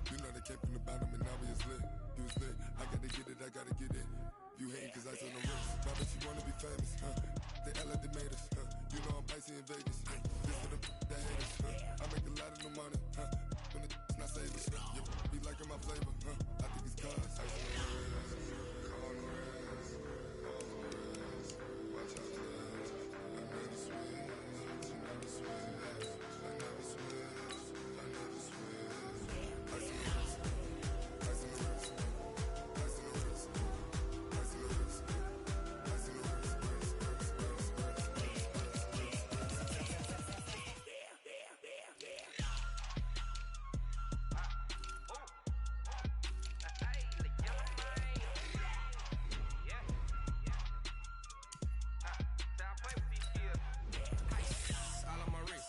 You know they came from the bottom and now we is lit. You was lit. I gotta get it, I gotta get it. You hate cause I on the wrist. Why bet you wanna be famous, huh? They LA they made us, huh? You know I'm icy in Vegas, huh? This for the that haters, huh? I make a lot of new money, huh? When the not savers, you be liking my flavor, huh? I think it's cause ice on the wrist, on the wrist, on the wrist. Watch out for this. I never switch, I never switch, I never switch, I never switch. Ice on the wrist, ice on the wrist, ice on the wrist, ice on the wrist, ice on the wrist,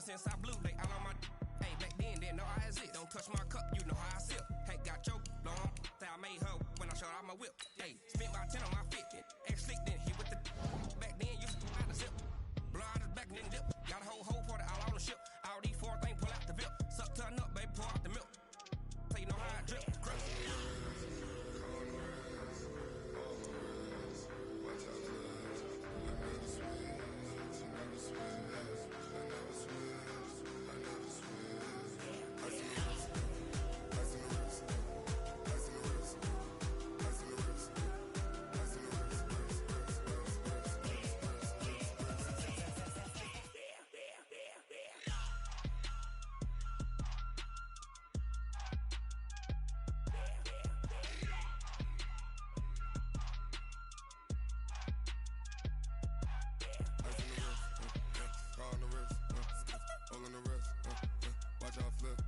since I blew, they all on my hey, back then, didn't know I had it. Don't touch my cup, you know how I sip. Hey, got choked, long, say I made her when I showed out my whip. Hey, spent about 10 on my fit, X slick, then hit with the back then, used to out the zip. Blow out his back, then dip. Got a whole party all on the ship. All these four things, pull out the VIP. Suck to a nut, baby, pour out the milk. So you know how I drip, crap. Watch out for this.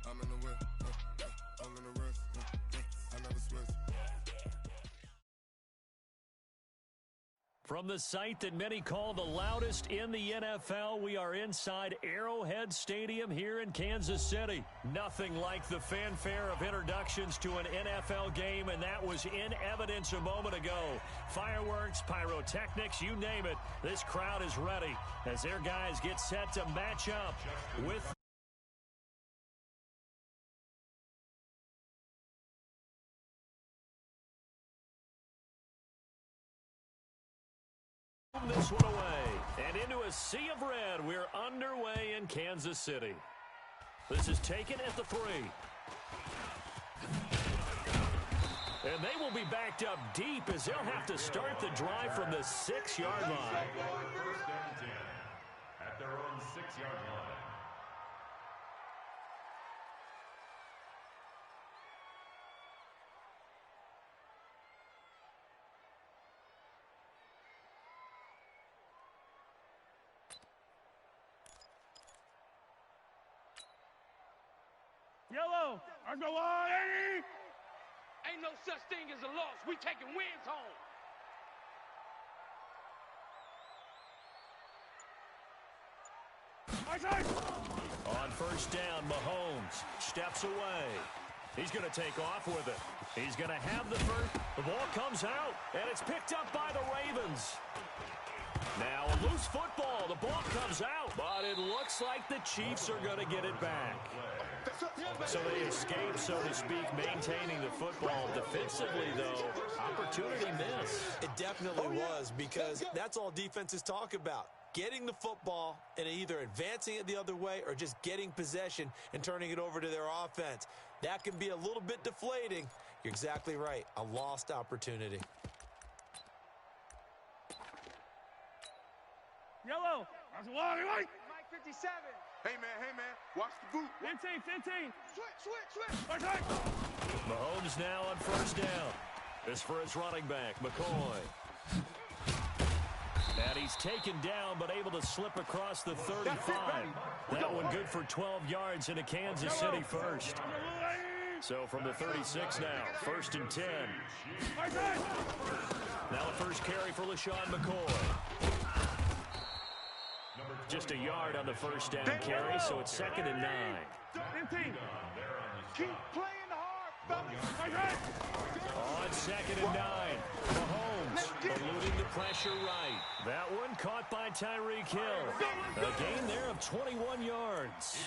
I never switch, I never switch. From the site that many call the loudest in the NFL, we are inside Arrowhead Stadium here in Kansas City. Nothing like the fanfare of introductions to an NFL game, and that was in evidence a moment ago. Fireworks, pyrotechnics, you name it. This crowd is ready as their guys get set to match up with this one away, and into a sea of red. We're underway in Kansas City. This is taken at the 3. And they will be backed up deep as they'll have to start the drive from the 6-yard line. First and 10 at their own 6-yard line. Yellow, I go on, 80. Ain't no such thing as a loss. We taking wins home. On first down, Mahomes steps away. He's going to take off with it. He's going to have the first. The ball comes out, and it's picked up by the Ravens. Now a loose football. The ball comes out, but it looks like the Chiefs are going to get it back. So they escape, so to speak, maintaining the football. Defensively, though, opportunity miss. It definitely was, because that's all defenses talk about. Getting the football and either advancing it the other way or just getting possession and turning it over to their offense. That can be a little bit deflating. You're exactly right. A lost opportunity. Yellow. Mike 57. Hey, man, watch the boot. 15. Switch. Mahomes now on first down. This for his running back, McCoy. And he's taken down, but able to slip across the 35. That one good for 12 yards into Kansas City first. So from the 36 now, first and 10. Now the first carry for LaShawn McCoy. Just a yard on the first down carry, so it's 2nd and 9. 15. Keep playing hard, fellas. On 2nd and 9, Mahomes Lawrence eluding the pressure right. That one caught by Tyreek Hill. A gain there of 21 yards.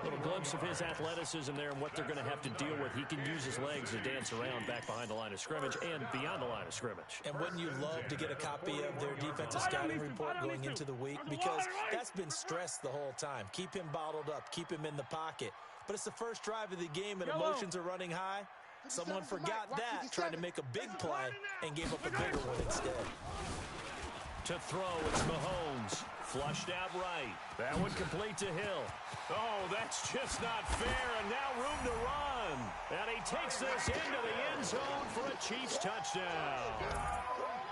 A little glimpse of his athleticism there and what they're going to have to deal with. He can use his legs to dance around back behind the line of scrimmage and beyond the line of scrimmage. And wouldn't you love to get a copy of their defensive scouting report going into the week? Because that's been stressed the whole time. Keep him bottled up. Keep him in the pocket. But it's the first drive of the game and emotions are running high. Someone forgot that, tried to make a big play, and gave up a bigger one instead. To throw, it's Mahomes. Flushed out right. That one complete to Hill. Oh, that's just not fair, and now room to run. And he takes this into the end zone for a Chiefs touchdown.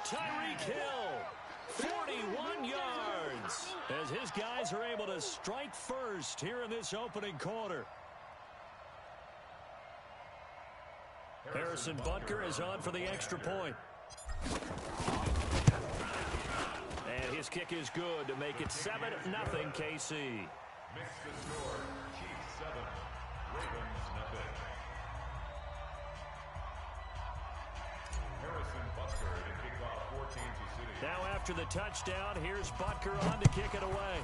Tyreek Hill, 41 yards, as his guys are able to strike first here in this opening quarter. Harrison Butker is on for the extra point. And his kick is good to make it 7-0 KC. Makes the score, Chiefs 7, Ravens nothing. Harrison Butker to kick off for Kansas City. Now after the touchdown, here's Butker on to kick it away.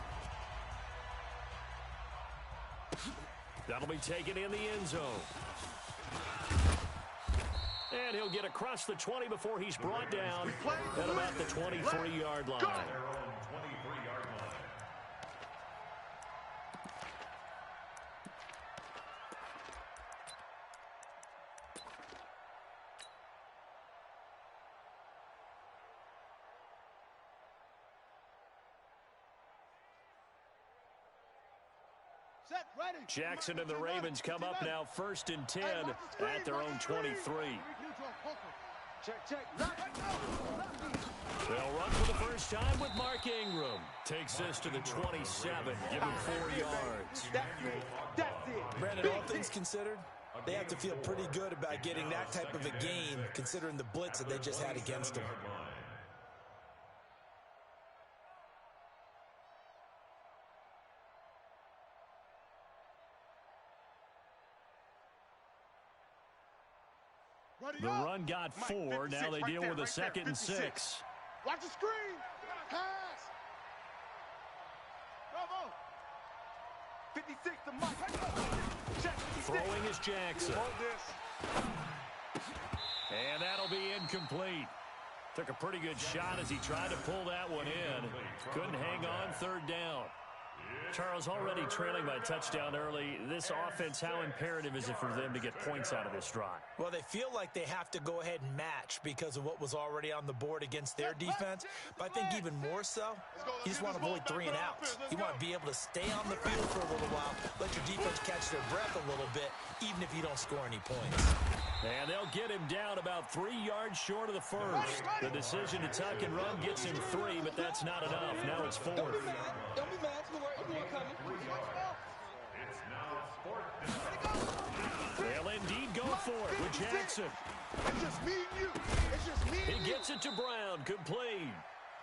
That'll be taken in the end zone. And he'll get across the 20 before he's brought down at about the 23-yard line. Their own 23-yard line. Jackson and the Ravens come up now 1st and 10 at their own 23. They'll run for the first time with Mark Ingram. Takes this to the 27, give him 4 yards. Brandon, all things considered, they have to feel pretty good about getting that type of a gain, considering the blitz that they just had against them. The run got 4. Now they deal with a 2nd and 6. Watch the screen. Pass. Bravo. 56 to Mike. Throwing is Jackson. And that'll be incomplete. Took a pretty good shot as he tried to pull that one in. Couldn't hang on, 3rd down. Charles, already trailing by a touchdown early. This offense, how imperative is it for them to get points out of this drive? Well, they feel like they have to go ahead and match because of what was already on the board against their defense. But I think even more so, you just want to avoid 3 and outs. You want to be able to stay on the field for a little while, let your defense catch their breath a little bit, even if you don't score any points. And they'll get him down about 3 yards short of the first. The decision to tuck and run gets him 3, but that's not enough. Now it's 4th. Don't be mad. Everyone coming. It's now 4th. They'll indeed go for it with Jackson. It's just me and you. It's just me and you. He gets it to Brown, complete.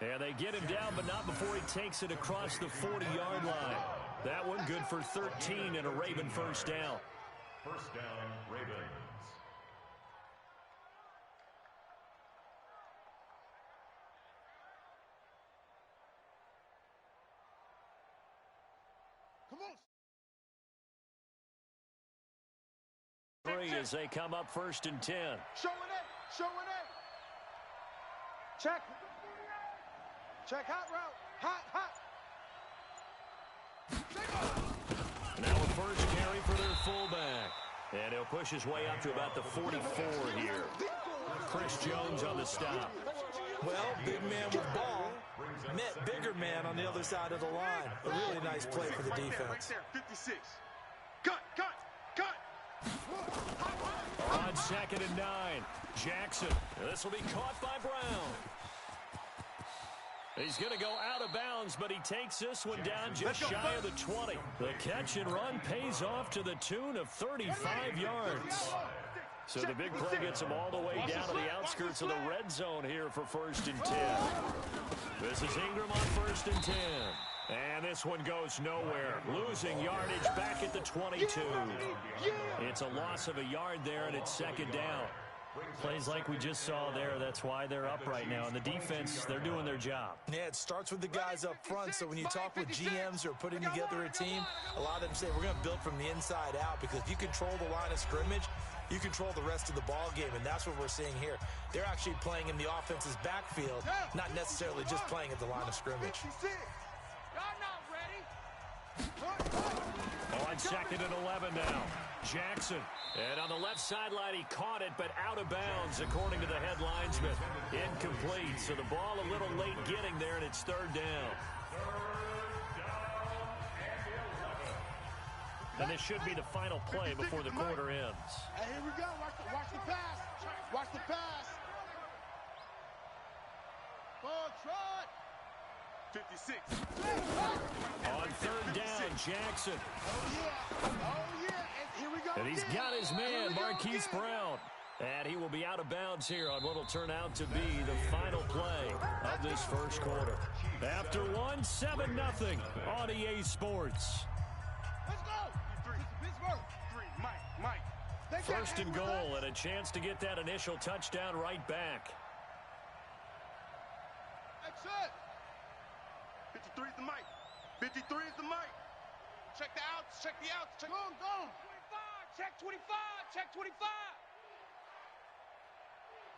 And they get him down, but not before he takes it across the 40-yard line. That one good for 13 and a Raven first down. First down, Ravens. Come on. 3 as they come up 1st and 10. Showing it. Showing it. Check. Check hot route. Hot. Now a first carry for their fullback. And he'll push his way up to about the 44 here. Chris Jones on the stop. Well, big man with ball met bigger man on the other side of the line. A really nice play for the defense. Right there, 56. Cut. On 2nd and 9, Jackson. This will be caught by Brown. He's going to go out of bounds, but he takes this one down just shy of the 20. The catch and run pays off to the tune of 35 yards. So the big play gets him all the way down to the outskirts of the red zone here for 1st and 10. This is Ingram on 1st and 10. And this one goes nowhere. Losing yardage back at the 22. It's a loss of a yard there, and it's 2nd down. Plays like we just saw there, that's why they're up right now. And the defense, they're doing their job. Yeah, it starts with the guys up front. So when you talk with GMs who are putting together a team, a lot of them say we're going to build from the inside out, because if you control the line of scrimmage, you control the rest of the ball game, and that's what we're seeing here. They're actually playing in the offense's backfield, not necessarily just playing at the line of scrimmage. On 2nd and 11 now. Jackson. And on the left sideline, he caught it, but out of bounds, according to the head linesman. Incomplete. So the ball a little late getting there, and it's 3rd down. And this should be the final play before the quarter ends. Hey, here we go. Watch the pass. Watch the pass. Ball trot. 56. On 3rd down, Jackson. Oh, yeah. Oh, yeah. And here we go. And he's got his man, Marquise Brown. And he will be out of bounds here on what will turn out to be the final play of this first quarter. After one, 7-0 on EA Sports. Let's go. Pittsburgh. 3. Mike. 1st and goal, and a chance to get that initial touchdown right back. That's it. 53 is the Mike. 53 is the Mike. Check the outs. Check the outs. Check. Go. 25. Check 25. Check 25.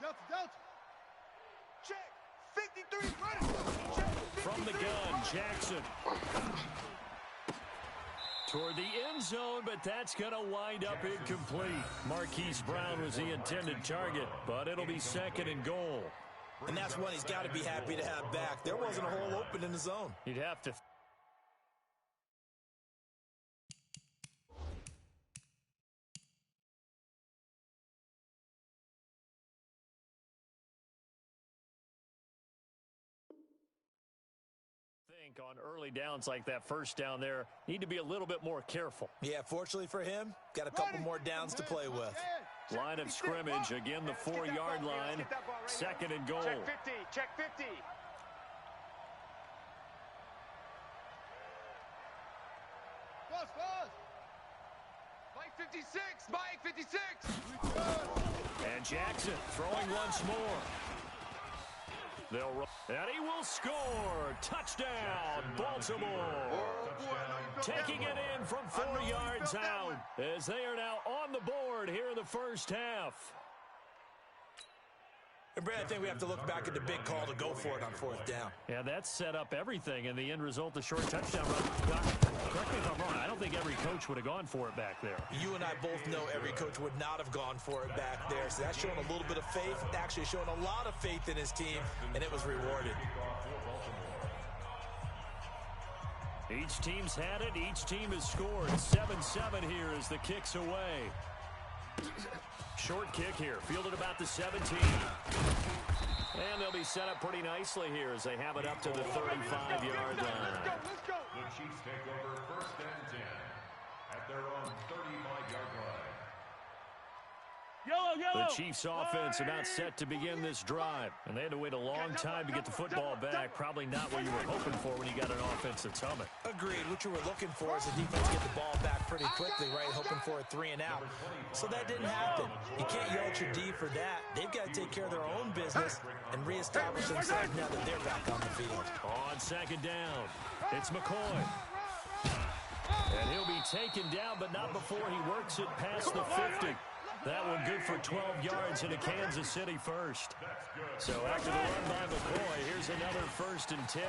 Delta. Check. 53 running. Check. 53. From the gun, Jackson. Toward the end zone, but that's going to wind up incomplete. Marquise Brown was the intended target, but it'll be 2nd and goal. And that's one he's got to be happy to have back. There wasn't a hole open in the zone. You'd have to... on early downs like that, 1st down there, need to be a little bit more careful. Yeah, fortunately for him, got a couple more downs to play with. Line of scrimmage, again the 4-yard line, 2nd and goal. Check 50. Check 50. Buzz. Mike 56. Mike 56. And Jackson throwing once more. They'll run, and he will score. Touchdown, Baltimore. Taking it in from 4 yards out as they are now on the board here in the first half. And Brad, I think we have to look back at the big call to go for it on 4th down. Yeah, that set up everything, and the end result, the short touchdown run. Correct me if I'm wrong, I don't think every coach would have gone for it back there. You and I both know every coach would not have gone for it back there, so that's showing a little bit of faith, actually showing a lot of faith in his team, and it was rewarded. Each team's had it, each team has scored. 7-7 here as the kick's away. Short kick here, fielded about the 17. And they'll be set up pretty nicely here as they have it up to the 35-yard line. Let's go. The Chiefs take over 1st and 10 at their own 35-yard line. The Chiefs offense about set to begin this drive. And they had to wait a long time to get the football back. Probably not what you were hoping for when you got an offense that's humming. Agreed. What you were looking for is the defense get the ball back pretty quickly, right? Hoping for a 3 and out. So that didn't happen. You can't yell at your D for that. They've got to take care of their own business and reestablish themselves now that they're back on the field. On 2nd down, it's McCoy. And he'll be taken down, but not before he works it past the 50. That one good for 12 yards into Kansas City first. So after the run by McCoy, here's another 1st and 10.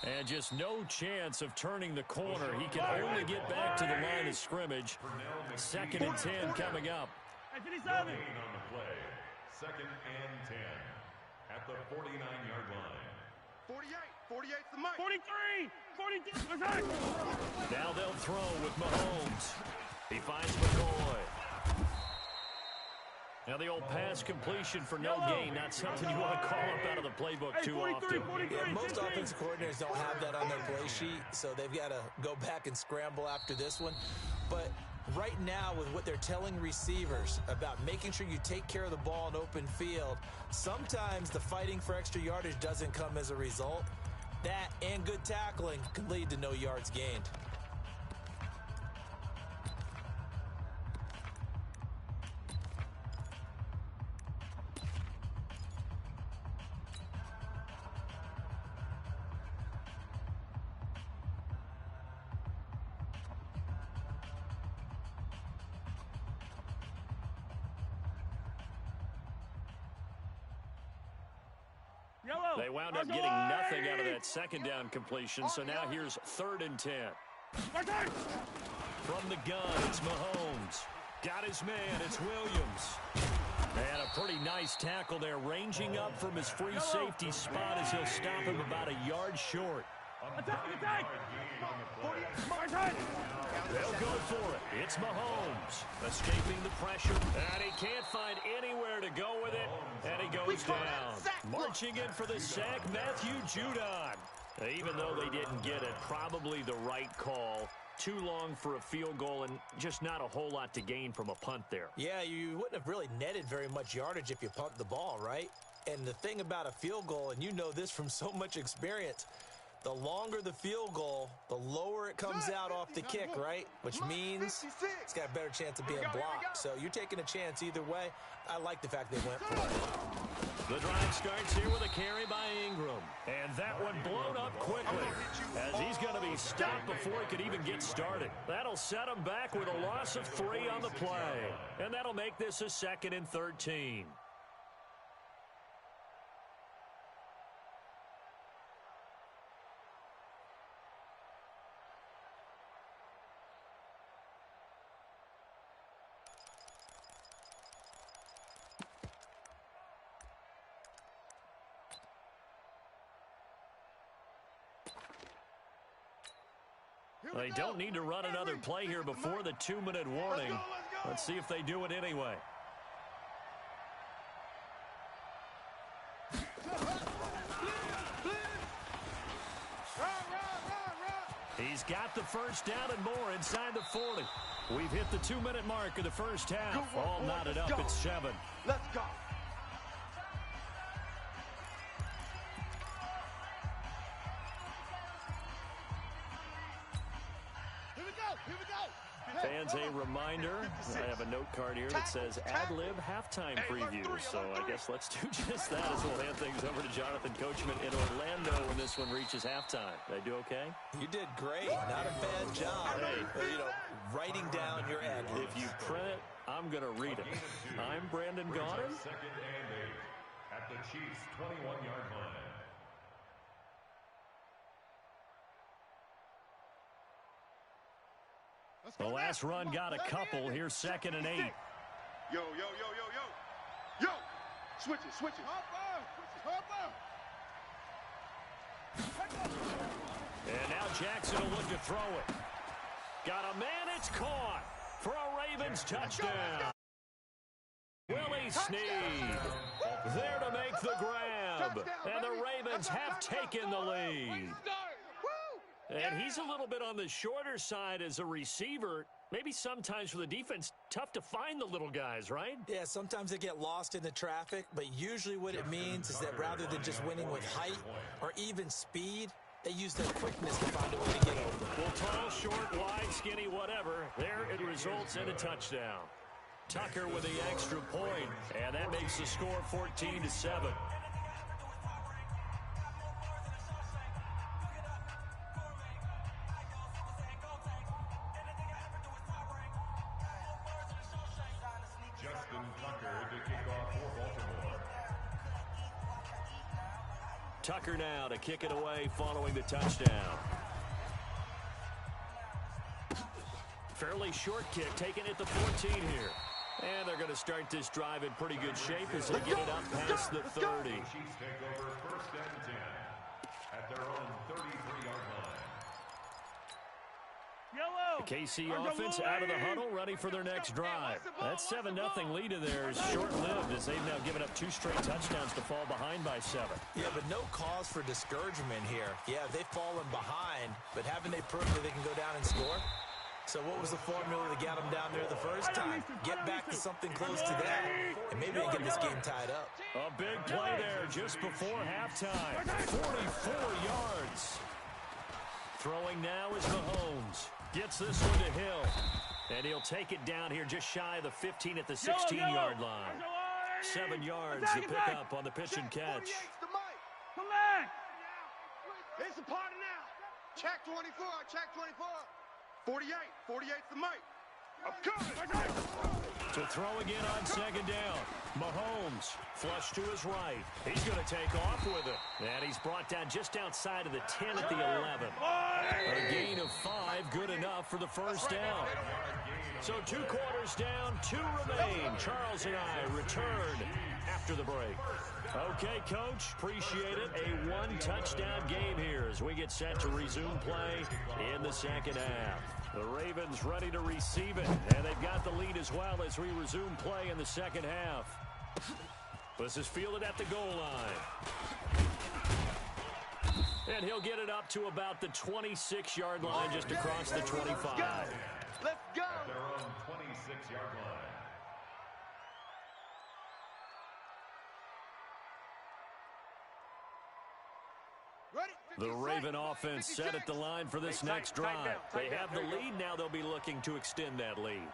And just no chance of turning the corner. He can only get back to the line of scrimmage. 2nd and 10 coming up. On the play, 2nd and 10 at the 49-yard line. 48's the Mike. 43. Now they'll throw with Mahomes. He finds McCoy. Now the old pass completion for no gain, not something you want to call up out of the playbook too often. Yeah, most offensive coordinators don't have that on their play sheet, so they've got to go back and scramble after this one. But right now, with what they're telling receivers about making sure you take care of the ball in open field, sometimes the fighting for extra yardage doesn't come as a result. That and good tackling can lead to no yards gained. They wound up getting nothing out of that second down completion, so now here's 3rd and 10. From the gun, it's Mahomes. Got his man, it's Williams. And a pretty nice tackle there, ranging up from his free safety spot as he'll stop him about a yard short. Attack! They'll go for it. It's Mahomes escaping the pressure, and he can't find anywhere to go with it, and he goes down. Marching in for the sack, Matthew Judon. Even though they didn't get it, probably the right call. Too long for a field goal and just not a whole lot to gain from a punt there. Yeah, you wouldn't have really netted very much yardage if you pumped the ball, right? And the thing about a field goal, and you know this from so much experience, the longer the field goal, the lower it comes out off the kick, right? Which means it's got a better chance of being blocked. So you're taking a chance either way. I like the fact they went for it. The drive starts here with a carry by Ingram. And that one blown up quickly as he's going to be stopped before he could even get started. That'll set him back with a loss of 3 on the play. And that'll make this a 2nd and 13. They don't need to run another play here before the 2-minute warning. Let's see if they do it anyway. He's got the first down and more inside the 40. We've hit the 2-minute mark of the first half. All knotted up at 7. Let's go. Fans, a reminder, I have a note card here that says ad-lib halftime preview. So I guess let's do just that as we'll hand things over to Jonathan Coachman in Orlando when this one reaches halftime. Did I do okay? You did great. Not a bad job. Hey. Writing down your ad. If you print it, I'm going to read it. I'm Brandon Gaudin. 2nd and 8 at the Chiefs' 21-yard line. The last run got a couple. Here's 2nd and 8. Yo. Switch it. And now Jackson will look to throw it. Got a man, it's caught for a Ravens touchdown. Willie Snead there to make the grab. And the Ravens have taken the lead. And he's a little bit on the shorter side as a receiver. Maybe sometimes for the defense, tough to find the little guys, right? Yeah, sometimes they get lost in the traffic, but usually what it means is that rather than just winning with height or even speed, they use their quickness to find a way to get over. Well, tall, short, wide, skinny, whatever, there it results in a touchdown. Tucker with the extra point, and that makes the score 14-7. Tucker now to kick it away following the touchdown. Fairly short kick, taking it to 14 here. And they're going to start this drive in pretty good shape as they get it up past the 30. Chiefs take over 1st and 10 at their own 33-yard line. The KC offense out of the huddle, ready for their next drive. That 7-0 lead of theirs short-lived as they've now given up 2 straight touchdowns to fall behind by 7. Yeah, but no cause for discouragement here. Yeah, they've fallen behind, but haven't they proved that they can go down and score? So what was the formula that got them down there the first time? Get back to something close to that, and maybe they can get this game tied up. A big play there just before halftime. 44 yards. Throwing now is Mahomes. Gets this one to Hill. And he'll take it down here just shy of the 15 at the 16-yard line. 7 yards to pick up on the pitch and catch. Come back! It's a party now. Check 24. 48. 48's the mic. To throw again on second down. Mahomes, flush to his right. He's going to take off with it. And he's brought down just outside of the 10 at the 11. A gain of 5, good enough for the first down. So 2 quarters down, 2 remain. Charles and I return after the break. Okay, Coach, appreciate it. A 1-touchdown game here as we get set to resume play in the second half. The Ravens ready to receive it, and they've got the lead as well as we resume play in the second half. This is fielded at the goal line. And he'll get it up to about the 26-yard line, just across the 25. Let's go. At their own 26-yard line. The Raven offense set at the line for this next drive. They have the lead. Now they'll be looking to extend that lead.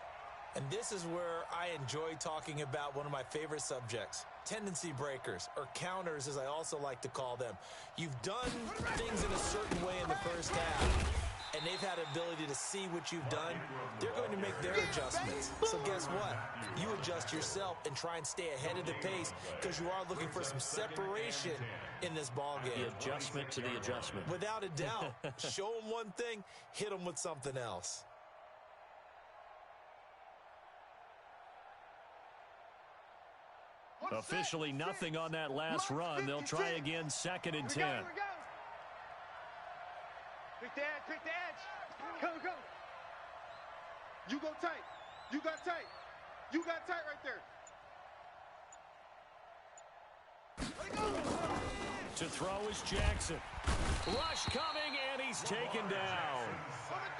And this is where I enjoy talking about one of my favorite subjects, tendency breakers, or counters as I also like to call them. You've done things in a certain way in the first half, and they've had the ability to see what you've done. They're going to make their adjustments. So guess what? You adjust yourself and try and stay ahead of the pace because you are looking for some separation in this ball game. The adjustment to the adjustment. Without a doubt. Show them one thing, hit them with something else. Officially nothing on that last run. They'll try again, 2nd and 10. Pick the edge, pick the edge. Go. You go tight. You got tight. You got tight right there. To throw is Jackson. Rush coming, and he's taken down.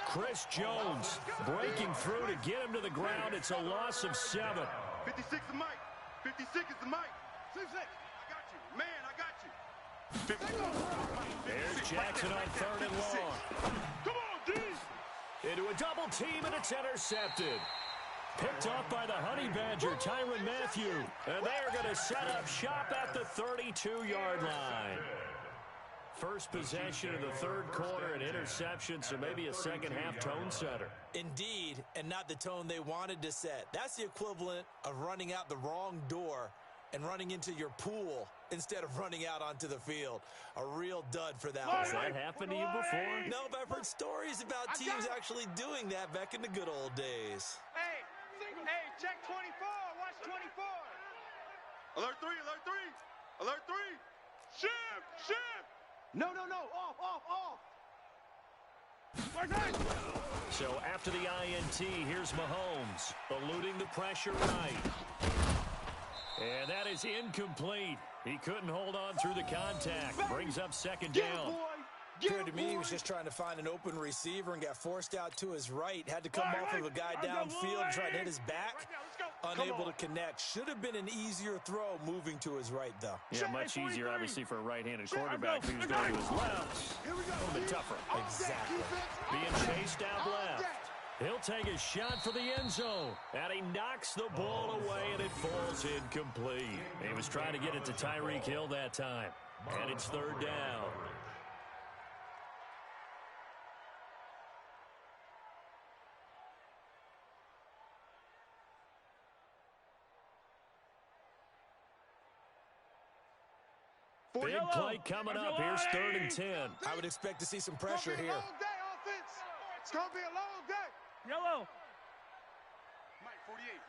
Chris Jones breaking through to get him to the ground. It's a loss of 7. 56 is Mike. 56 is the Mike. 56. I got you. Man, I got you. There's Jackson on 3rd and long. Come on, D. Into a double team, and it's intercepted. Picked off by the Honey Badger, Tyrann Mathieu. And they are going to set up shop at the 32-yard line. First possession of the 3rd quarter, an interception, so maybe a second-half tone setter. Indeed, and not the tone they wanted to set. That's the equivalent of running out the wrong door and running into your pool instead of running out onto the field. A real dud for that one. Has that happened to you before? No, but I've heard stories about teams actually doing that back in the good old days. Hey, check 24. Watch 24. Alert 3, alert 3. Alert 3. Shift. No. Off. So after the INT, here's Mahomes, eluding the pressure right. And that is incomplete. He couldn't hold on through the contact. Brings up 2nd down. Appeared to me he was just trying to find an open receiver and got forced out to his right. Had to come off of a guy downfield, try to hit his back. Unable to connect. Should have been an easier throw moving to his right, though. Yeah, much easier, obviously, for a right-handed quarterback who's going to his left. A little bit tougher. Exactly. Being chased out left. He'll take a shot for the end zone. And he knocks the ball away, and it falls incomplete. He was trying to get it to Tyreek Hill that time. And it's 3rd down. Big play coming up. Here's 3rd and 10. I would expect to see some pressure here. It's going to be a long day. Yellow.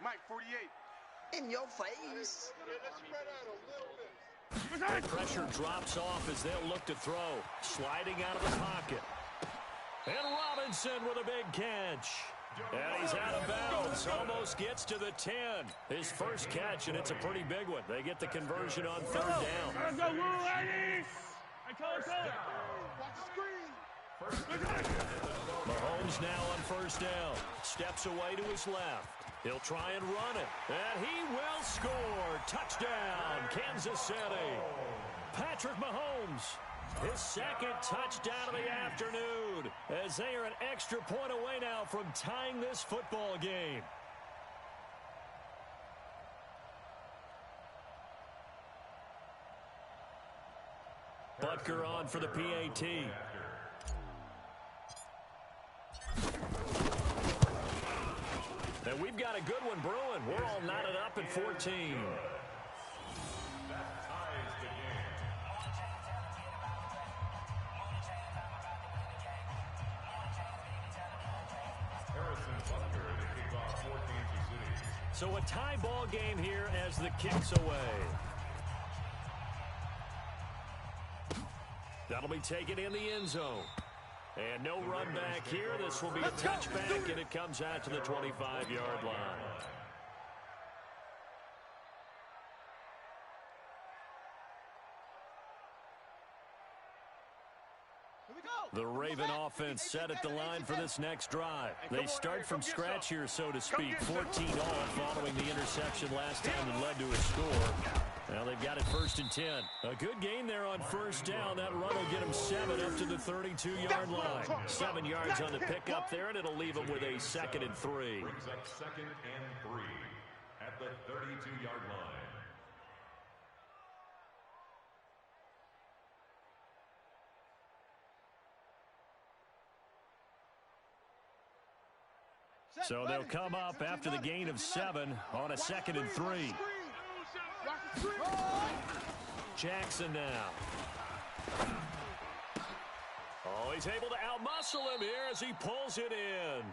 Mike 48. In your face. Let's spread out a little bit. The pressure drops off as they'll look to throw. Sliding out of the pocket. And Robinson with a big catch. And he's out of bounds. Almost gets to the 10. His first catch, and it's a pretty big one. They get the conversion on 3rd down. Let's go, Lou. I call it. Watch the screen. Mahomes now on 1st down. Steps away to his left. He'll try and run it. And he will score. Touchdown, Kansas City. Patrick Mahomes. His 2nd touchdown of the afternoon as they are an extra point away now from tying this football game. Butker on for the PAT. And we've got a good one brewing. We're all knotted up at 14. That ties the game. Harrison Butker to kick off for Kansas City. So a tie ball game here as the kick's away. That'll be taken in the end zone. And no run back here. This will be a touchback, and it comes out to the 25-yard line. The Raven offense set at the line for this next drive. They start from scratch here, so to speak. 14 all following the interception last time that led to a score. Well, they've got it 1st and 10. A good gain there on 1st down. That run will get them 7 up to the 32-yard line. 7 yards on the pickup there, and it'll leave them with a 2nd and 3. Brings up 2nd and 3 at the 32-yard line. So they'll come up after the gain of 7 on a 2nd and 3. Jackson now. Oh, he's able to outmuscle him here as he pulls it in.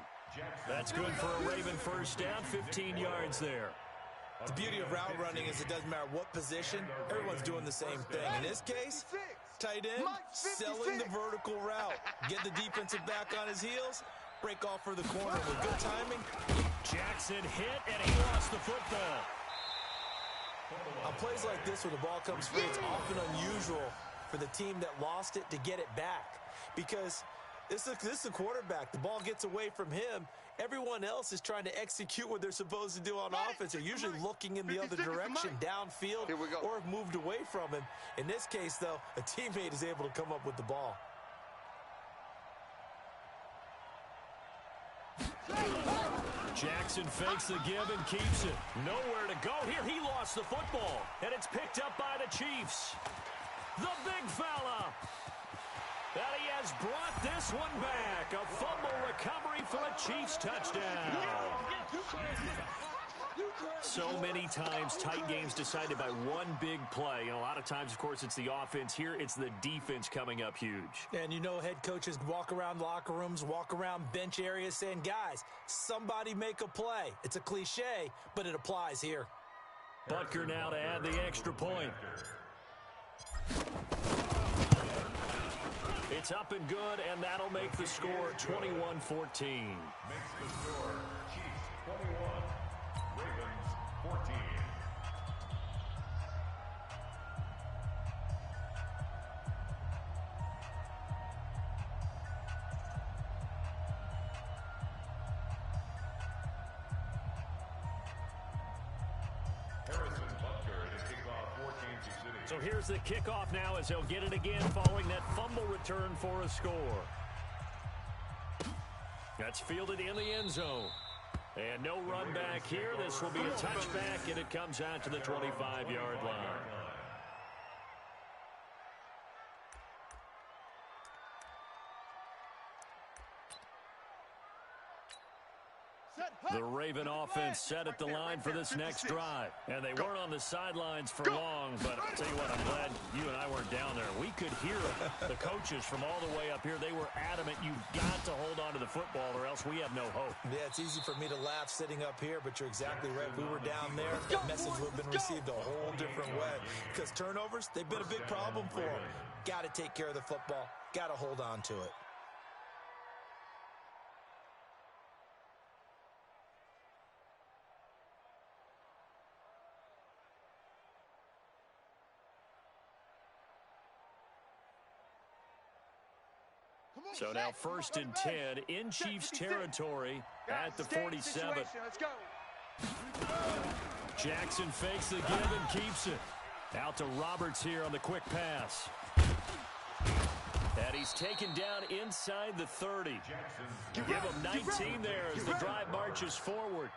That's good for a Raven 1st down, 15 yards there. The beauty of route running is it doesn't matter what position, everyone's doing the same thing. In this case, tight end, selling the vertical route. Get the defensive back on his heels, break off for the corner with good timing. Jackson hit, and he lost the football. On plays like this where the ball comes free, it's often unusual for the team that lost it to get it back. Because this is a quarterback. The ball gets away from him. Everyone else is trying to execute what they're supposed to do on offense. They're usually looking in the other direction, downfield, or have moved away from him. In this case, though, a teammate is able to come up with the ball. Jackson fakes the give and keeps it. Nowhere to go here. He lost the football, and it's picked up by the Chiefs. The big fella. And he has brought this one back. A fumble recovery for a Chiefs touchdown. So many times tight games decided by one big play. And a lot of times, of course, it's the offense. Here, it's the defense coming up huge. And you know head coaches walk around locker rooms, walk around bench areas saying, guys, somebody make a play. It's a cliche, but it applies here. Butker now to add the extra point. It's up and good, and that'll make the score 21-14. Makes the score Chiefs 21, Ravens 14. Harrison Butker to kick off for Kansas City. So here's the kickoff now as they'll get it again following that fumble return for a score. That's fielded in the end zone. And no run back here. This will be a touchback, and it comes out to the 25-yard line. The Raven offense set at the line for this next drive. And they weren't on the sidelines for long, but I'll tell you what, I'm glad you and I weren't down there. We could hear the coaches from all the way up here. They were adamant, you've got to hold on to the football or else we have no hope. Yeah, it's easy for me to laugh sitting up here, but you're exactly right. If we were down there, that message would have been received a whole different way. Because turnovers, they've been a big problem for them. Got to take care of the football. Got to hold on to it. So now 1st and 10 in Chiefs territory at the 47. Let's go. Jackson fakes the give and keeps it. Out to Roberts here on the quick pass. And he's taken down inside the 30. Give him 19 there as the drive marches forward.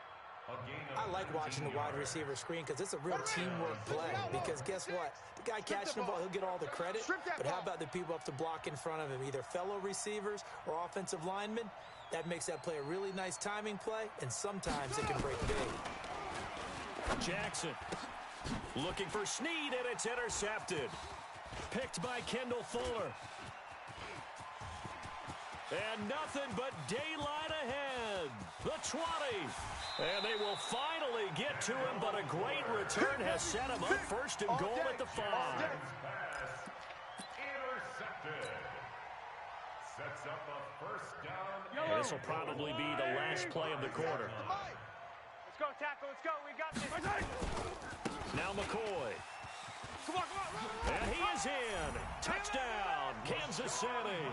I like watching the wide receiver screen because it's a real teamwork play. Because guess what? The guy catching the ball, he'll get all the credit. But how about the people up to block in front of him, either fellow receivers or offensive linemen? That makes that play a really nice timing play, and sometimes it can break big. Jackson looking for Snead, and it's intercepted. Picked by Kendall Fuller. And nothing but daylight ahead. The 20. And they will finally get to him, but a great return has set him up first and goal at the 5. Intercepted. Sets up a first down. This will probably be the last play of the quarter. Let's go, tackle. Let's go. We got this. Now McCoy. Come on, come on. And he is in. Touchdown, Kansas City.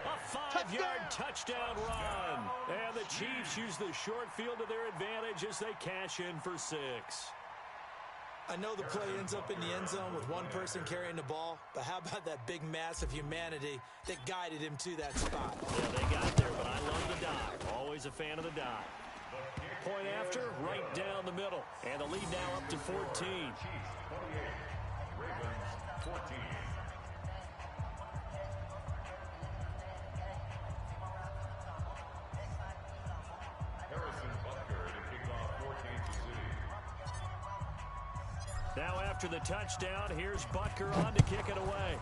A 5-yard touchdown run. And the Chiefs use the short field to their advantage as they cash in for 6. I know the play ends up in the end zone with one person carrying the ball, but how about that big mass of humanity that guided him to that spot? Yeah, they got there, but I love the dive. Always a fan of the dive. Point after, right down the middle. And the lead now up to 14. Chiefs 28. Ravens 14. Harrison Butker to kick off for Kansas City. Now after the touchdown, here's Butker on to kick it away.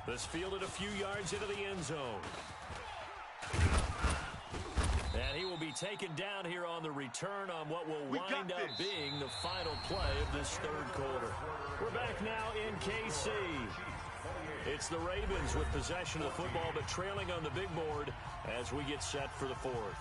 This fielded a few yards into the end zone. And he will be taken down here on the return on what will wind up being the final play of this third quarter. We're back now in KC. It's the Ravens with possession of the football, but trailing on the big board as we get set for the 4th.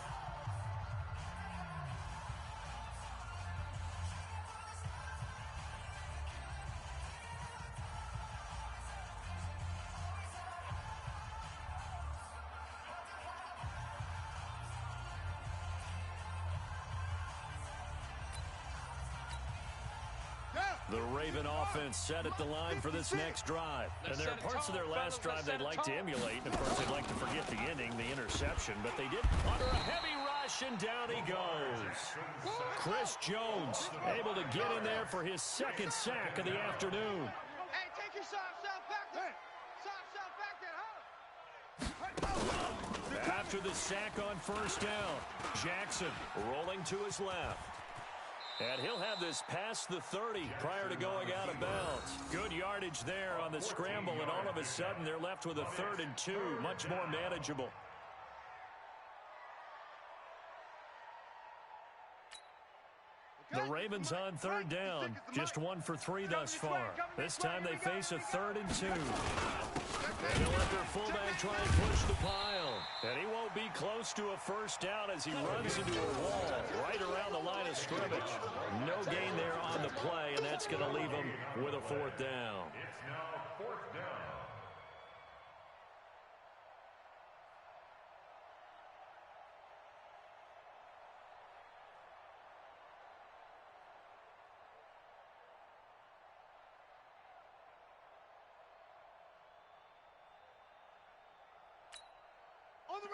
The Raven offense set at the line for this next drive. And there are parts of their last drive they'd like to emulate. And of course, they'd like to forget the ending, the interception. But they did under a heavy rush, and down he goes. Chris Jones able to get in there for his 2nd sack of the afternoon. Hey, take your soft self back there. Soft self back there, huh? After the sack on first down, Jackson rolling to his left. And he'll have this past the 30 prior to going out of bounds. Good yardage there on the scramble, and all of a sudden they're left with a 3rd and 2, much more manageable. The Ravens on 3rd down, just 1 for 3 thus far. This time they face a 3rd and 2. They'll let their fullback try and push the pile. And he won't be close to a first down as he runs into a wall right around the line of scrimmage. No gain there on the play, and that's going to leave him with a 4th down. It's now 4th down.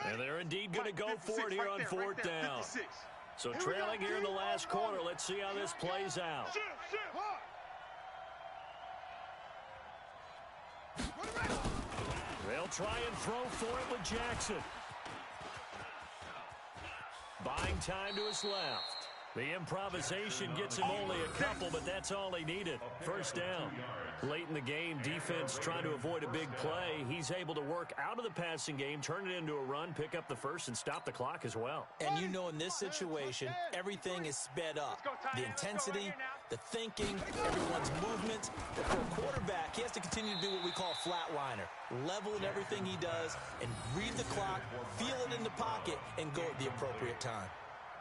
And they're indeed going to go for it here on 4th down. So trailing here in the last quarter, let's see how this plays out. They'll try and throw for it with Jackson. Buying time to his left. The improvisation gets him only a couple, but that's all he needed. First down. Late in the game, defense trying to avoid a big play. He's able to work out of the passing game, turn it into a run, pick up the first, and stop the clock as well. And you know in this situation, everything is sped up. The intensity, the thinking, everyone's movements. But for a quarterback, he has to continue to do what we call flatliner. Level in everything he does and read the clock, feel it in the pocket, and go at the appropriate time.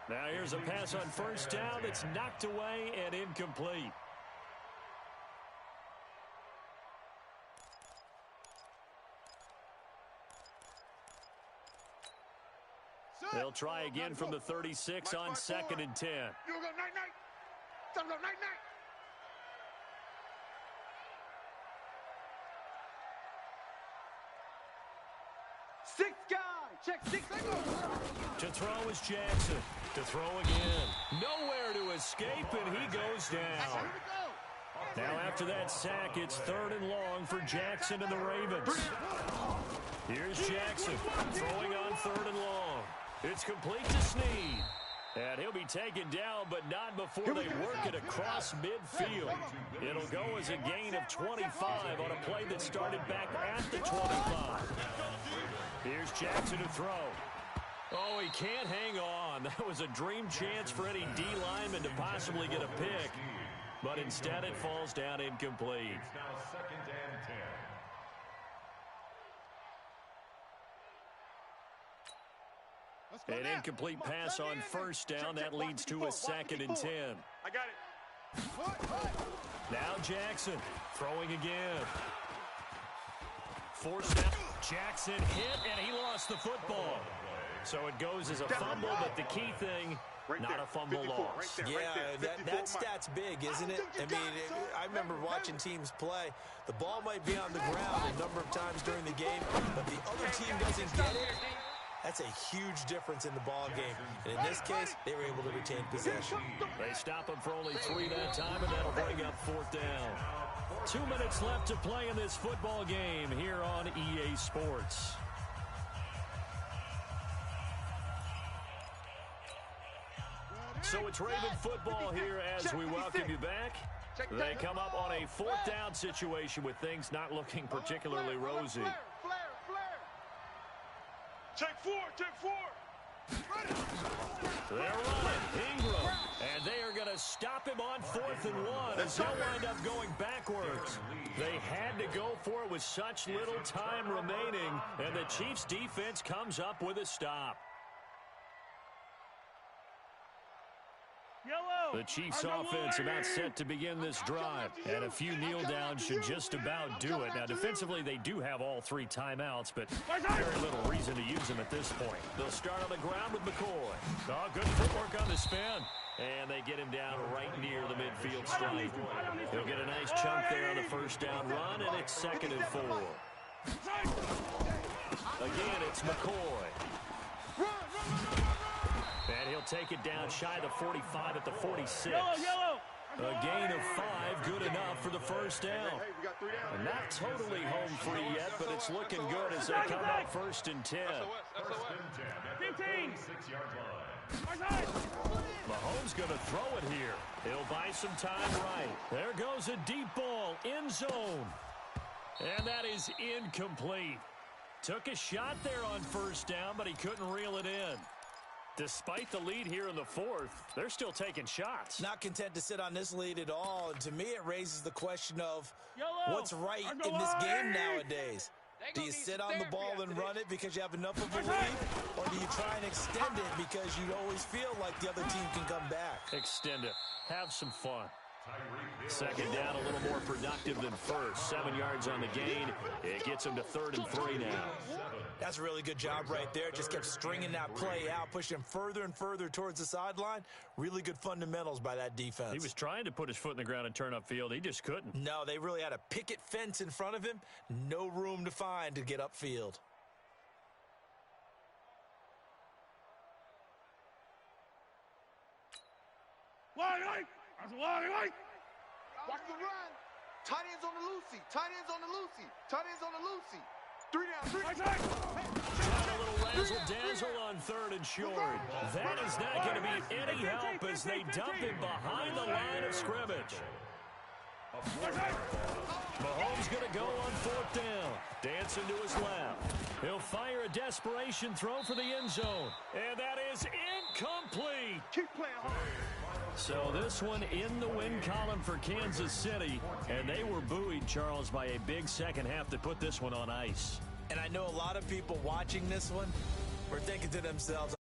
Now here's a pass on first down that's knocked away and incomplete. They'll try again from the 36 on 2nd and 10. You go night-night. Time to go night-night. Six guys. Check 6. To throw is Jackson. To throw again. Nowhere to escape, and he goes down. Now after that sack, it's 3rd and long for Jackson and the Ravens. Here's Jackson throwing on 3rd and long. It's complete to Snead. And he'll be taken down, but not before they work it across midfield. It'll go as a gain of 25 on a play that started back at the 25. Here's Jackson to throw. Oh, he can't hang on. That was a dream chance for any D lineman to possibly get a pick. But instead it falls down incomplete. It's now 2nd and 10. An incomplete pass on 1st down. That leads to a 2nd and 10. I got it. Now Jackson throwing again. Forced out. Jackson hit, and he lost the football. So it goes as a fumble, but the key thing, not a fumble loss. Yeah, that stat's big, isn't it? I mean, I remember watching teams play. The ball might be on the ground a number of times during the game, but the other team doesn't get it. That's a huge difference in the ball game. And in this case, they were able to retain possession. They stop him for only 3 that time, and that'll bring up 4th down. 2 minutes left to play in this football game here on EA Sports. So it's Raven football here as we welcome you back. They come up on a 4th down situation with things not looking particularly rosy. Check 4, check 4. They're running. Ingram. And they are going to stop him on 4th and 1 as they'll wind up going backwards. They had to go for it with such little time remaining, and the Chiefs defense comes up with a stop. The Chiefs offense about set to begin this drive, and a few kneel downs should just about do it. Now defensively they do have all 3 timeouts, but very little reason to use them at this point. They'll start on the ground with McCoy. Oh, good footwork on the spin, and they get him down right near the midfield stripe. He'll get a nice chunk there on the 1st down run, and it's 2nd and 4. Again, it's McCoy. And he'll take it down shy of the 45 at the 46. A gain of 5, good enough for the 1st down. Not totally home free yet, but it's looking good as they come up 1st and 10. 15. Mahomes going to throw it here. He'll buy some time right. There goes a deep ball, end zone. And that is incomplete. Took a shot there on 1st down, but he couldn't reel it in. Despite the lead here in the 4th, they're still taking shots. Not content to sit on this lead at all. And to me, it raises the question of what's right in this game nowadays. Do you sit on the ball and run it because you have enough of a lead? Or do you try and extend it because you always feel like the other team can come back? Extend it. Have some fun. 2nd down, a little more productive than 1st. 7 yards on the gain. It gets him to 3rd and 3 now. That's a really good job right there. Just kept stringing that play out, pushing him further and further towards the sideline. Really good fundamentals by that defense. He was trying to put his foot in the ground and turn upfield. He just couldn't. No, they really had a picket fence in front of him. No room to find to get upfield. Watch the run. Tight ends on the Lucy. Tight ends on the Lucy. Tight ends on the Lucy. 3 down. Trying a little razzle-dazzle on 3rd and short. That is not going to be any help as they dump him behind the line of scrimmage. Mahomes going to go on 4th down. Dancing to his left. He'll fire a desperation throw for the end zone. And that is incomplete. Keep playing hard. So this one in the win column for Kansas City. And they were buoyed, Charles, by a big second half that put this one on ice. And I know a lot of people watching this one were thinking to themselves,